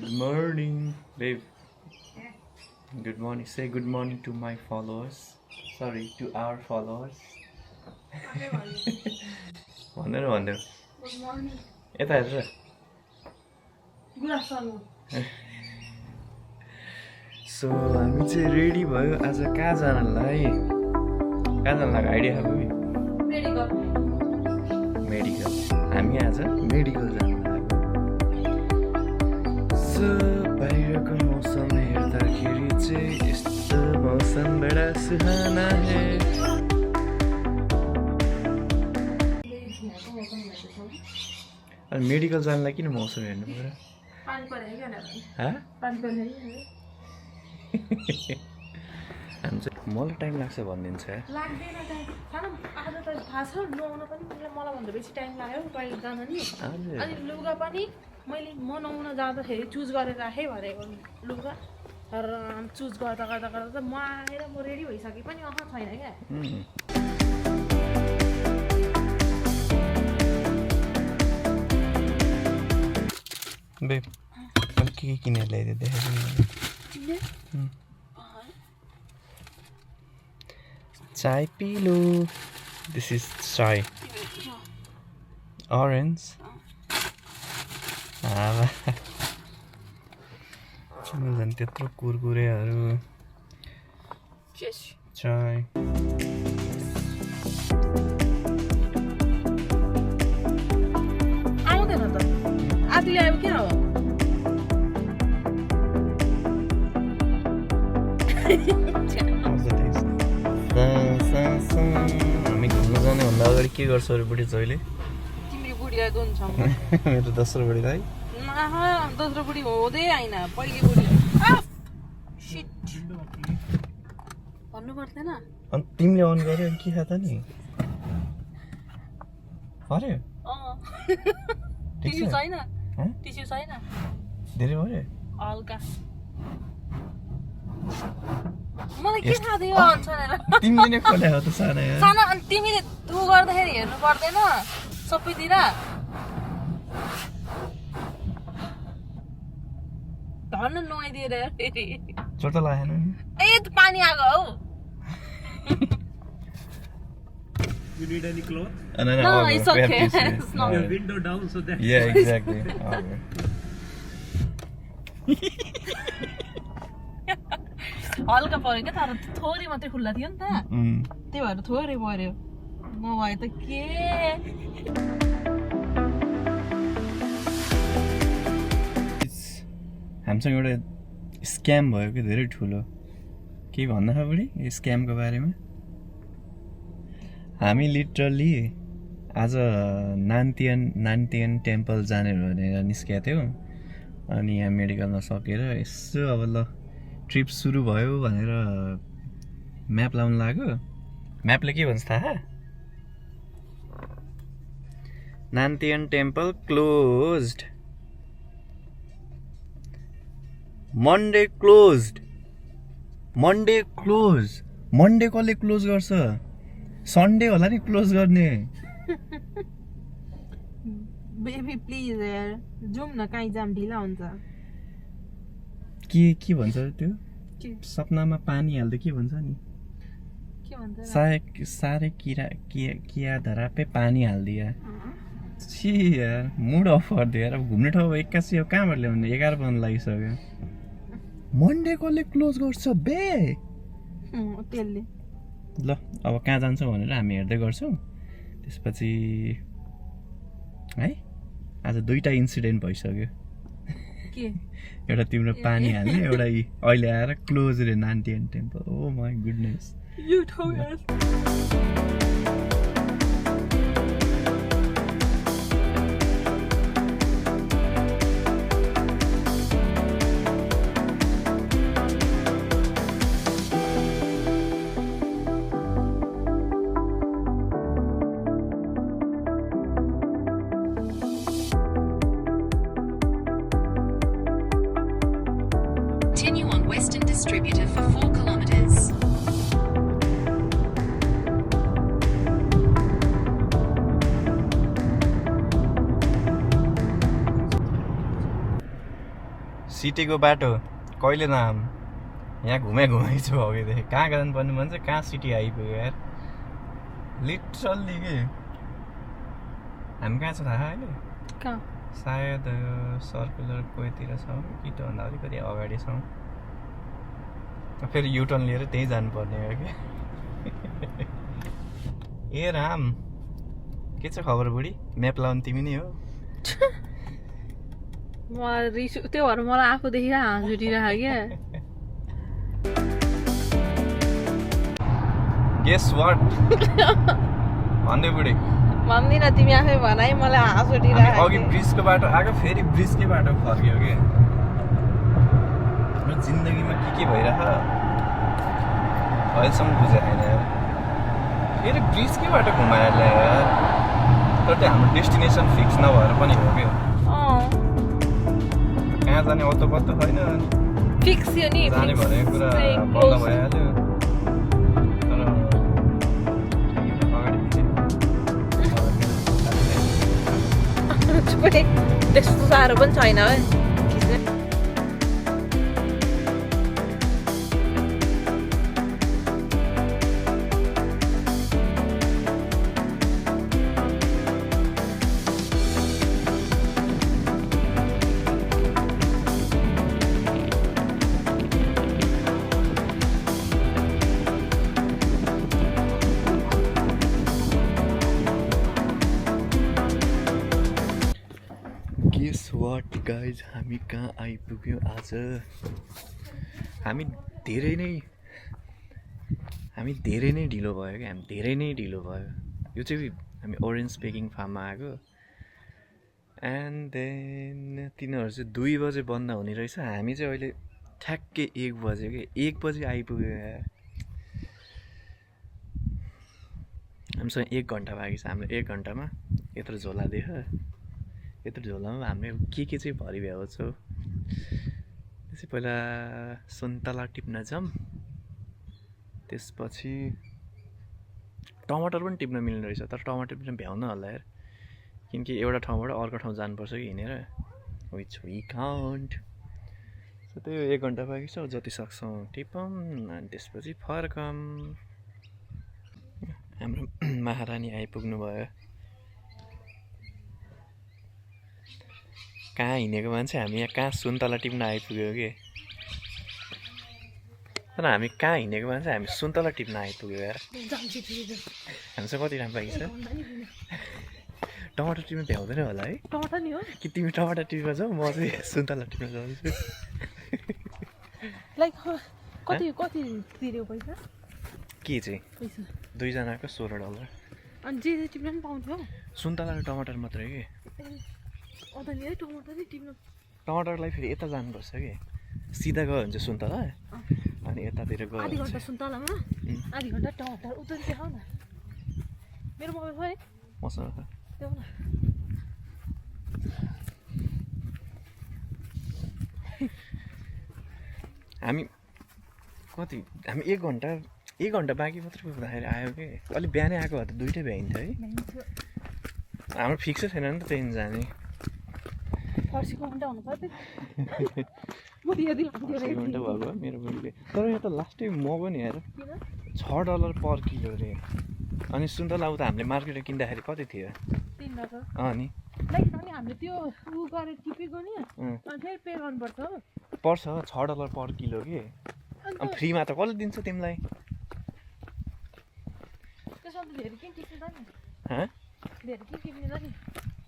Good morning, babe. Good morning. Say good morning to my followers. Sorry, to our followers. भनेर भन्दै यता हेरेर so हामी चाहिँ रेडी भयो आज कहाँ जानलाई आइडिया छ बबी मेडिकल हामी आज मेडिकल जानु लाग्यो सो बाहिरको मौसम हेर्दाखेरि चाहिँ यस्तो मौसम बडा सुहाना है अनि मेडिकल जानलाई किन मौसम हेर्नु पर्यो हामी चाहिँ मलाई टाइम लाग्छ भनिदिन्छ लाग्दैन टाइम आज त थाहा छ नुहाउन पनि मलाई भन्दा बेसी टाइम लाग्यो टोइलेट जान नि अनि लुगा पनि मैले म नुहाउन जाँदाखेरि चुज गरेर राखेँ भनेको लुगा र चुज गर्दा गर्दा गर्दा त म आएर म रेडी भइसकेँ पनि छैन क्या बेब के किनेर ल्याइदियो देखाइदिनु चाय पिलो दिस इज चाय ऑरेंज झन् त्यत्रो कुरकुरेहरू चाय आउँदैन त आधी ल्यायो क्या हो हामी घुम्न जाने भन्दा अगाडि के गर्छ अरे बुढी जहिले तिम्रो बुढी आएको हुन्छ मेरो दोस्रो बुढी है दोस्रो बुढी हुँदै आइन पहिलो बुढी भन्नु पर्दैन अनि तिमीले अन गर्यो के खा त नि पर्यो टिस्यु छैन टिस्यु छैन धेरै भयो हल्का मलाई के थाहा थियो तिमीले नै खोल्या हो त साना साना अनि तिमीले तु गर्दाखेरि हेर्नु पर्दैन सबैतिर धन्न नुहाइदिएर फेरि चोट लागेन नि ए त पानी आएको हौ You need any cloth? No, it's okay. It's not. Your window down so that. Yeah, exactly. हल्का पर्यो क्या तर थोरै मात्रै खुल्ला थियो नि त त्यही भएर थोरै पर्यो नभए त के हामीसँग एउटा स्क्याम भयो कि धेरै ठुलो के भन्दा बुढी यो स्क्यामको बारेमा हामी लिटरली आज नान्तियन टेम्पल जाने भनेर निस्केका थियौँ अनि यहाँ मेडिकलमा सकेर यसो अब ल ट्रिप सुरु भयो भनेर म्याप लाउनु लाग्यो म्यापले के भन्छ थाहा Nantian temple closed Monday close Monday कसले क्लोज गर्छ सन्डे होला नि क्लोज गर्ने बेबी प्लिज यार जाउँ न काहीँ जाम ढिला हुन्छ के भन्छ त्यो सपनामा पानी हाल्दै के भन्छ नि के भन्छ सारे किरा धरा पे पानी हालिदिया छि यार मुड अफ गरिदियो यार अब घुम्ने ठाउँ एक्कासी अब कहाँबाट ल्याउने 11 बज्न लागिसक्यो मन्डे कसले क्लोज गर्छ बे त्यसले ल अब कहाँ जान्छौँ भनेर हामी हेर्दै गर्छौँ त्यसपछि है आज 2टा इन्सिडेन्ट भइसक्यो के एउटा तिम्रो पानी हाल्ने एउटा अहिले आएर क्लोज रे नान्तियन टेम्पल ओ माई गुडनेस यो ठाउँ यार Continue on Western Distributor for 4 kilometers. सिटीको बाटो कहिले नआम यहाँ घुमै छु अघिदेखि कहाँ जानुपर्ने मन चाहिँ कहाँ सिटी आइपुग्यो यार लिटरल्ली के हामी कहाँ छ थाहा अहिले कहाँ सायद सर्कुलरको यतिर छौँ कि त भन्दा अलिकति अगाडि छौँ फेरि युटर्न लिएर त्यहीँ जानुपर्ने हो कि ए राम के छ खबर बुढी म्याप लाउनु तिमी नै हो मलाई रिस त्यो भएर मलाई आफूदेखि हाँस उठिरहेको क्या गेस वाट भन्दै बुढी भन्दिनँ तिमी आफै भन है मलाई हाँस हामी उठिरहेको अघि ब्रिजको बाटो आएको फेरि ब्रिजकै बाटो फर्क्यो कि जिन्दगीमा के भइरह अहिलेसम्म बुझेको छैन यार फेरि ब्रिजकै बाटो घुमाएर ल्यायो यार तर त्यो हाम्रो डेस्टिनेसन फिक्स नभएर पनि हो कि कहाँ जाने अत्तो पत्तो छैन फिक्स यो नि जाने भनेको कुरा बन्द भइहाल्यो तर अगाडि त्यस्तो साह्रो पनि छैन है गेस वाट गाइज हामी कहाँ आइपुग्यौँ आज हामी धेरै नै ढिलो भयो क्या हामी धेरै नै ढिलो भयो यो चाहिँ हामी ओरेन्ज पेकिङ फार्ममा आएको एन्ड देन तिनीहरू चाहिँ 2 बजे बन्द हुने रहेछ हामी चाहिँ अहिले ठ्याक्कै 1 बजे क्या 1 बजे आइपुग्यो यार हामीसँग 1 घन्टा बाँकी छ हाम्रो 1 घन्टामा यत्रो झोला देख यत्रो झोलामा हामीले के चाहिँ भरिभ्याएको छौँ त्यसै पहिला सुन्तला टिप्न जाऊँ त्यसपछि टमाटर पनि टिप्न मिल्ने रहेछ तर टमाटर पनि भ्याउन होला यार किनकि एउटा ठाउँबाट अर्को ठाउँ जानुपर्छ कि हिँडेर विच वी कान्ट सो त्यही 1 घन्टा बाँकी छ जति सक्छौँ टिपौँ अनि त्यसपछि फर्कौँ हाम्रो महारानी आइपुग्नु भयो कहाँ हिँडेको मान्छे हामी यहाँ कहाँ सुन्तला टिप्न आइपुग्यो कि तर हामी कहाँ हिँडेको मान्छे हामी सुन्तला टिप्न आइपुग्यो यार हामीसँग कति टाइम बाँकी छ टमाटर टिप्न भ्याउँदैन होला है टमाटर नि हो कि तिमी टमाटर टिप्न जाऊ म चाहिँ सुन्तला टिप्न जान्छु लाइक कति तिर्यो पैसा के चाहिँ पैसा 2 जनाको $16 अनि जे टिप्न पनि पाउँथ्यो सुन्तला र टमाटर मात्रै कि अन्त नि है टमाटर नै टिप्न टमाटरलाई फेरि यता जानुपर्छ कि सिधा गयो भने चाहिँ सुन्तला अनि यतातिर गयो आधी घन्टा सुन्तलामा आधी घन्टा टमाटर उता देखाउ न मेरो मोबाइल भयो है मसँग देऊ न हामी 1 घन्टा बाँकी मात्रै पुग्दाखेरि आयो कि अलिक बिहानै आएको भए त 2टै भ्याइन्थ्यो है हाम्रो फिक्सै छैन नि त त्यहीँ जाने फर्सीको घन्टा हुनु पर्छ म यदि घन्टा भएको मेरो बुढीले तर यहाँ त लास्टै महँगो नि यार $6 पर किलो रे अनि सुन्तला उता हामीले मार्केटमा किन्दाखेरि कति थियो अनि लाइक अनि हामीले त्यो उ गरेर टिपेको नि अनि फेरि पे गर्नुपर्छ हो पर्छ $6 पर किलो कि अनि फ्रीमा त कसले दिन्छ तिमीलाई त्यसमा त धेरै किन टिप्नु त नि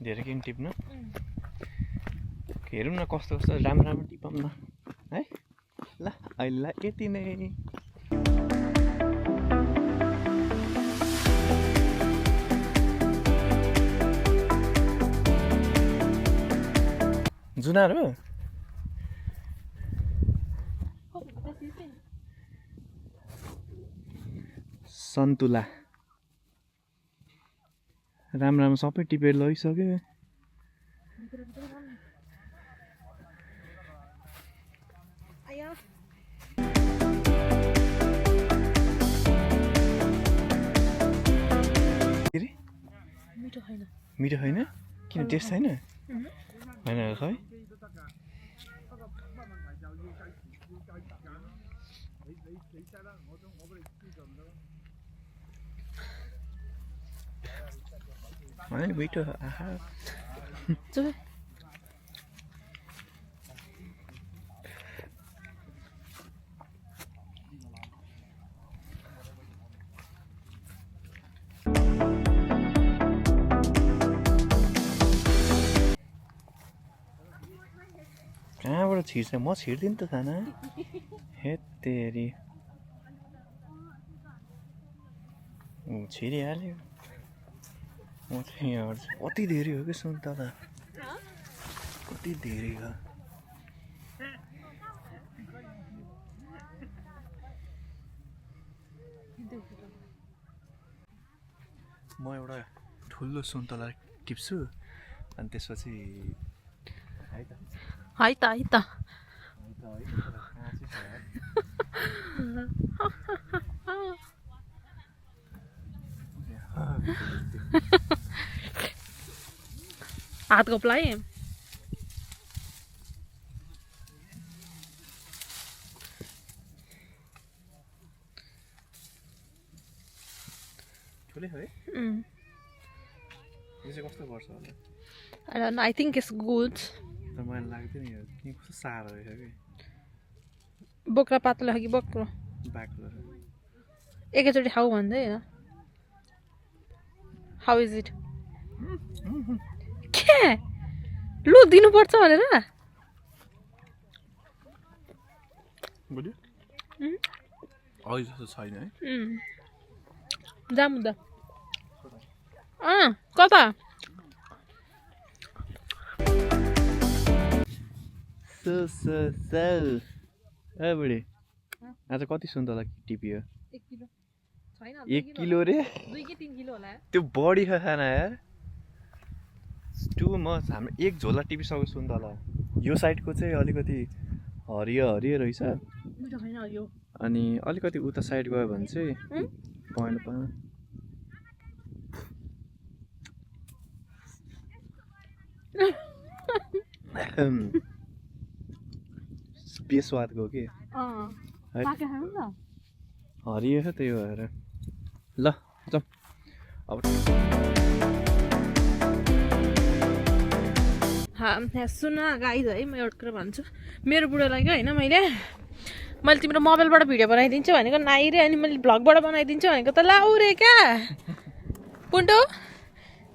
धेरै किन टिप्नु हेरौँ न कस्तो राम्रो टिपौँ न है ल अहिले यति नै जुनाहरू सन्तुला राम्रो सबै टिपेर लगिसक्यो मिठो छैन किन टेस्ट छैन होइन खै Đấy, biết chưa? À, Chơi. कहाँबाट छिर्छ म छिर्दिनँ नि त खाना हे तेरी छिरिहाल्यो म चाहिँ यहाँबाट कति धेरै हो कि सुन्तला कति धेरै हो म एउटा ठुलो सुन्तला टिप्छु अनि त्यसपछि है त है त है त हात घोप्लाइ ठुलै है यो चाहिँ कस्तो पर्छ होला I don't know, I think it's good. तर मलाई लाग्दैन यो कि कस्तो साह्रो रहेछ कि बोक्रा पातलो हो कि बोक्रो बाक्लो एकैचोटि खाऊ भन्दै होइन हाउ इज इट के लु दिनुपर्छ भनेर बुझ्यो अघि जस्तो छैन है जामुदा कता ए बुढी आज कति सुन्तला टिप्यो 1 किलो छैन 1 किलो रे 2 कि 3 किलो होला त्यो बढी खाना यार टु मच हाम्रो एक झोला टिपिसक्यो सुन्तला यो साइडको चाहिँ अलिकति हरियो हरियो रहेछ मिठो छैन यो अनि अलिकति उता साइड गयो भने चाहिँ पहेँलो बेस्वादको के हरियो छ त्यही भएर ल जाउँ अब सुन गाइज है म एउटा कुरा भन्छु मेरो बुढोलाई क्या होइन मैले तिम्रो मोबाइलबाट भिडियो बनाइदिन्छु भनेको नाइ रे अनि मैले भ्लगबाट बनाइदिन्छु भनेको त लाउ रे क्या पुन्टो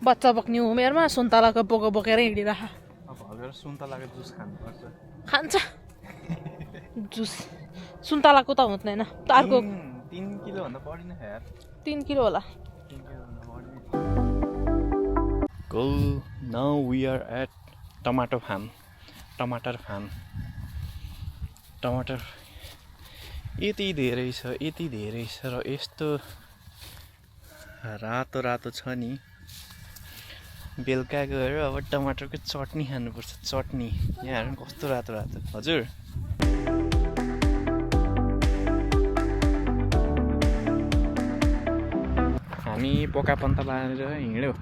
बच्चा बोक्ने उमेरमा सुन्तलाको बोको बोकेर हिँडिरह सुन्तलाको जुस खानुपर्छ खान्छ जुस सुन्तलाको त हुँदैन अर्को 3 किलो भन्दा बढी नै यार 3 किलो होला Go now we are at टमाटर फार्म टमाटर यति धेरै छ र यस्तो रातो छ नि बेलुका गएर अब टमाटरको चटनी खानुपर्छ चटनी यहाँ हेर्नु कस्तो रातो हजुर हामी पोकापन्ता बाँधेर हिँड्यौँ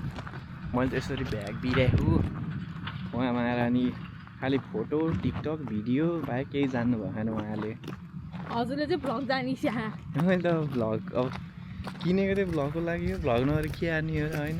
मैले त यसरी भ्याग दिइरहेको उहाँमा आएर अनि खालि फोटो टिकटक भिडियो बाहेक केही जान्नु भएन उहाँले हजुरले चाहिँ भ्लग जानिस मैले त भ्लग अब किनेको थिएँ भ्लगको लागि भ्लग नगरी के आर्ने हो होइन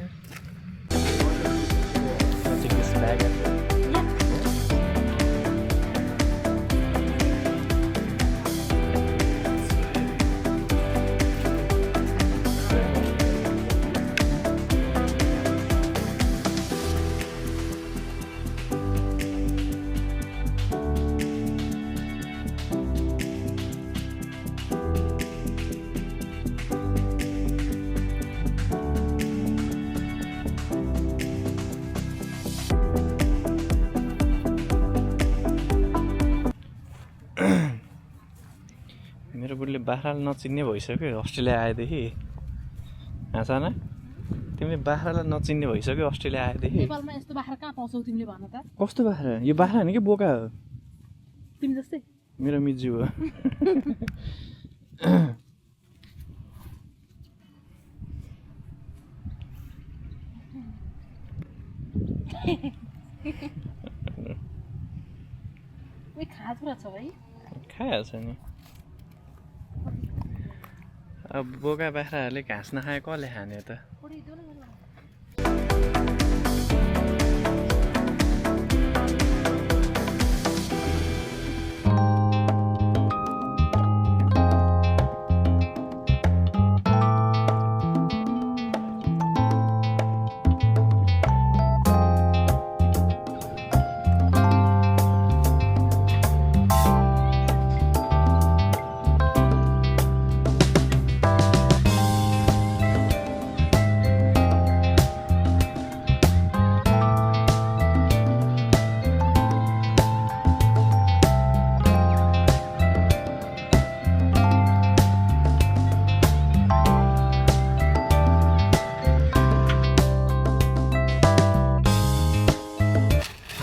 मेरो बुढीले बाख्रालाई नचिन्ने भइसक्यो अस्ट्रेलिया आएदेखि हाँसाना तिमीले बाख्रालाई नचिन्ने भइसक्यो अस्ट्रेलिया आएदेखि नेपालमा यस्तो बाख्रा कहाँ पाउँछौ तिमीले भन त कस्तो बाख्रा यो बाख्रा होइन कि बोका हो तिमी जस्तै मेरो मिजु हो खाएको रहेछ भाइ खाइहाल्छ नि अब बोका बाख्राहरूले घाँस नखाए कसले खाने त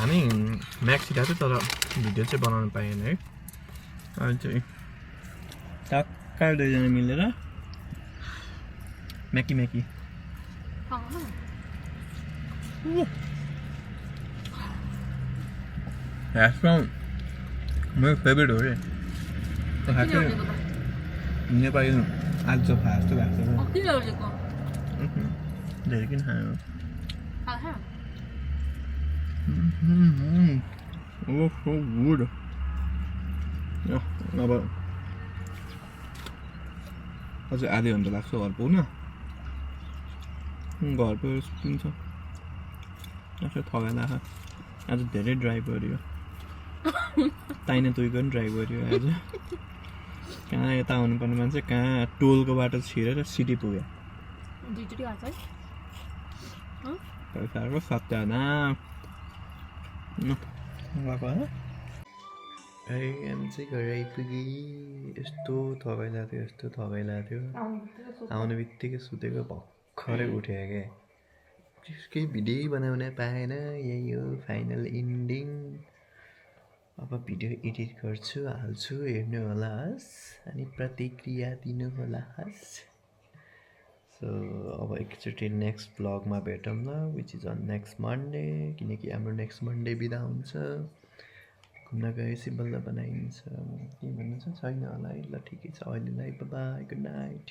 हामी म्याक्सी खाएको थियो तर भिडियो चाहिँ बनाउनु पाएन है अहिले चाहिँ टक्का दुईजना मिलेर म्याकी म्याकी मेरो फेभरेट हो रे नेपाली आलु चोखा जस्तो भएको छ धेरै किन खायो Oh, so good. अब अझै आधी घन्टा लाग्छ घर पुग्न घर पुगेर सुत्तिन्छ आफै थकाइला आज धेरै ड्राइभ गऱ्यो ताइने तुइको पनि ड्राइभ गऱ्यो आज कहाँ यता आउनुपर्ने मान्छे कहाँ टोलको बाटो छिरेर सिटी पुग्यो पैसाको सत्याना गएको हामी चाहिँ घर आइपुगेँ यस्तो थकाइला थियो आउने बित्तिकै सुतेको भर्खरै उठ्यो क्या केही भिडियो बनाउन पाएन यही हो फाइनल इन्डिङ अब भिडियो एडिट गर्छु हाल्छु हेर्नु होला हस् अनि प्रतिक्रिया दिनु होला हस् सो अब एकचोटि नेक्स्ट ब्लगमा भेटौँ ल which is on next Monday किनकि हाम्रो नेक्स्ट मन्डे बिदा हुन्छ घुम्न गएपछि बल्ल बनाइन्छ के भन्नु छ छैन होला है ल ठिकै छ अहिलेलाई बाई गुड नाइट